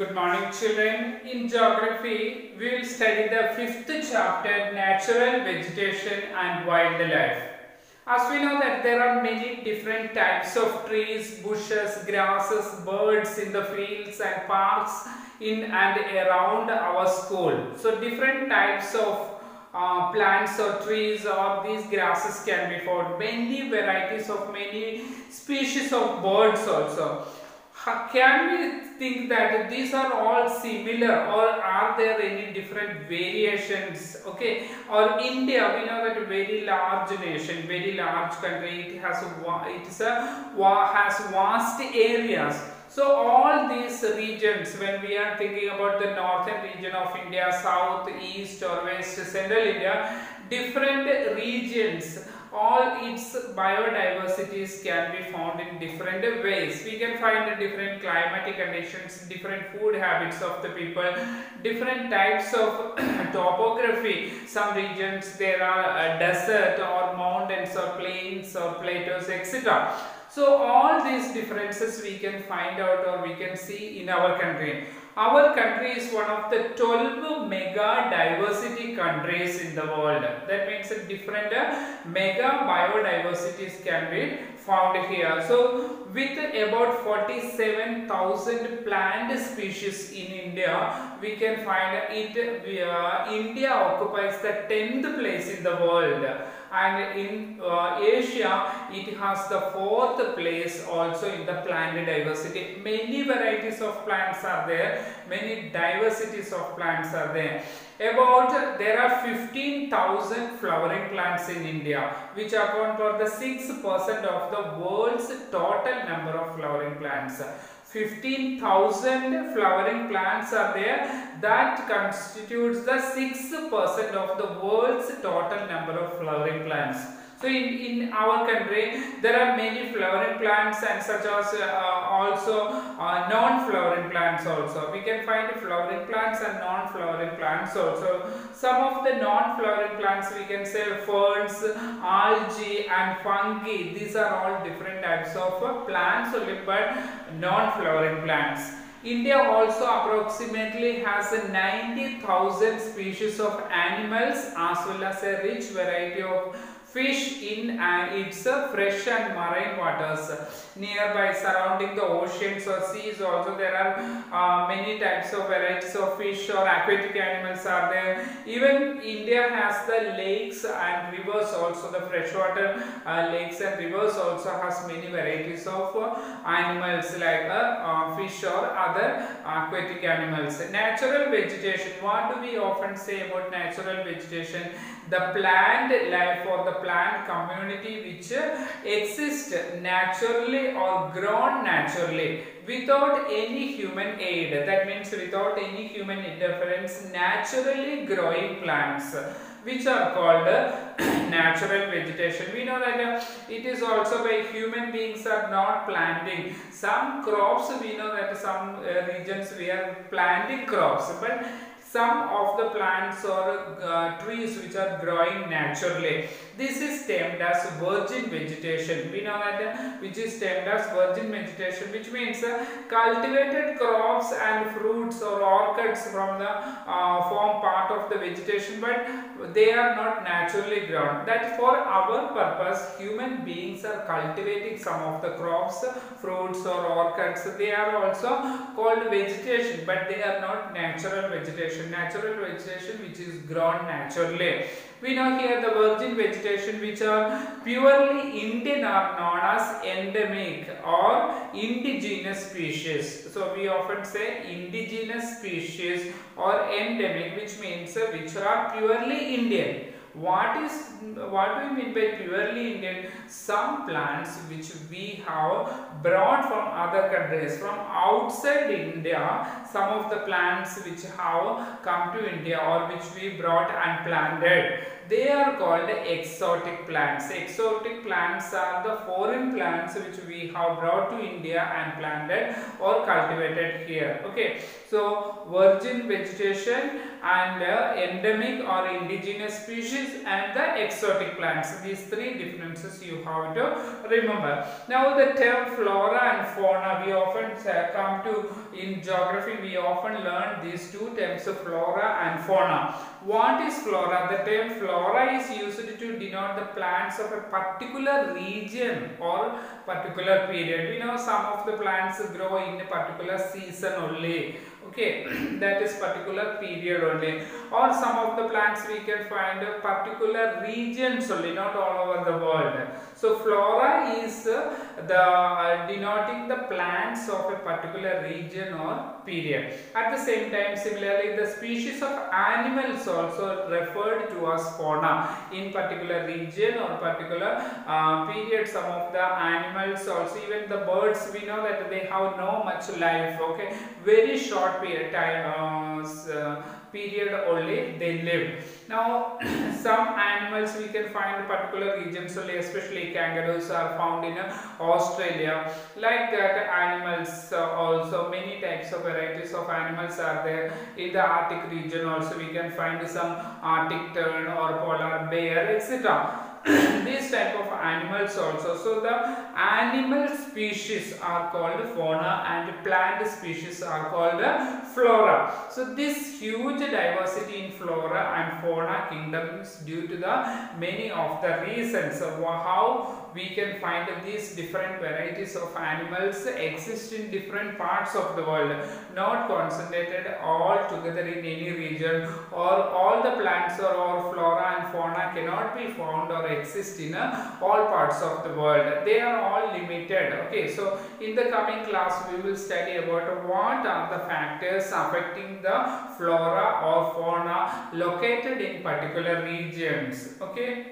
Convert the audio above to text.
Good morning, children. In geography, we will study the fifth chapter, natural vegetation and wildlife. As we know that there are many different types of trees, bushes, grasses, birds in the fields and parks in and around our school. So different types of plants or trees or these grasses can be found. Many varieties of many species of birds also. Can we think that these are all similar, or are there any different variations? Okay, or India, we know that a very large nation, very large country, it has vast areas. So all these regions, when we are thinking about the northern region of India, south, east or west, central India, different regions, all its biodiversities can be found in different ways. We can find different climatic conditions, different food habits of the people, different types of topography. Some regions there are desert or mountains or plains or plateaus, etc. So all these differences we can find out or we can see in our country. Our country is one of the 12 mega diversity countries in the world. That means that different mega biodiversities can be found here. So with about 47,000 plant species in India, we can find it. India occupies the 10th place in the world, and in Asia it has the 4th place also in the plant diversity. Many varieties of plants are there, many diversities of plants are there. There are 15,000 flowering plants in India, which account for the 6% of the world's total number of flowering plants. 15,000 flowering plants are there, that constitutes the 6% of the world's total number of flowering plants. So in our country there are many flowering plants and such as also non-flowering plants also. We can find flowering plants and non-flowering plants also. Some of the non-flowering plants we can say ferns, algae and fungi. These are all different types of plants only, but non-flowering plants. India also approximately has 90,000 species of animals as well as a rich variety of fish in its fresh and marine waters nearby surrounding the oceans or seas. Also there are many types of varieties of fish or aquatic animals are there. Even India has the lakes and rivers also. The freshwater lakes and rivers also has many varieties of animals like fish or other aquatic animals. Natural vegetation, what do we often say about natural vegetation? The plant life or the plant community which exists naturally or grown naturally without any human aid. That means without any human interference, naturally growing plants, which are called natural vegetation. We know that it is also by human beings are not planting some crops. We know that some regions we are planting crops, but some of the plants or trees which are growing naturally, this is termed as virgin vegetation. We know that which is termed as virgin vegetation, which means cultivated crops and fruits or orchids from the form part of the vegetation, but they are not naturally grown. That for our purpose, human beings are cultivating some of the crops, fruits or orchids. They are also called vegetation, but they are not natural vegetation. Natural vegetation which is grown naturally. We know here the virgin vegetation which are purely Indian are known as endemic or indigenous species. So we often say indigenous species or endemic, which means which are purely Indian. What do we mean by purely Indian? Some plants which we have brought from other countries, from outside India, some of the plants which have come to India or which we brought and planted, they are called exotic plants. Exotic plants are the foreign plants which we have brought to India and planted or cultivated here. Okay, so virgin vegetation and endemic or indigenous species species and the exotic plants. These three differences you have to remember. Now the term flora and fauna, we often come to in geography, we often learn these two terms of flora and fauna. What is flora? The term flora is used to denote the plants of a particular region or particular period. We know some of the plants grow in a particular season only. Okay, that is particular period only. Or some of the plants we can find a particular regions only, not all over the world. So flora is denoting the plants of a particular region or period. At the same time, similarly, the species of animals also referred to as fauna in particular region or particular period. Some of the animals also, even the birds, we know that they have no much life. Okay, very short period time period only they live. Now some animals we can find particular regions only, especially kangaroos are found in Australia. Like that, animals also many types of varieties of animals are there in the Arctic region. Also we can find some Arctic tern or polar bear, etc. These type of animals also. So the animal species are called fauna and plant species are called flora. So this huge diversity in flora and fauna kingdoms due to the many of the reasons of how we can find these different varieties of animals exist in different parts of the world, not concentrated all together in any region, or all the plants or flora and fauna cannot be found or exist in all parts of the world. They are all limited. Okay, so in the coming class we will study about what are the factors affecting the flora or fauna located in particular regions. Okay.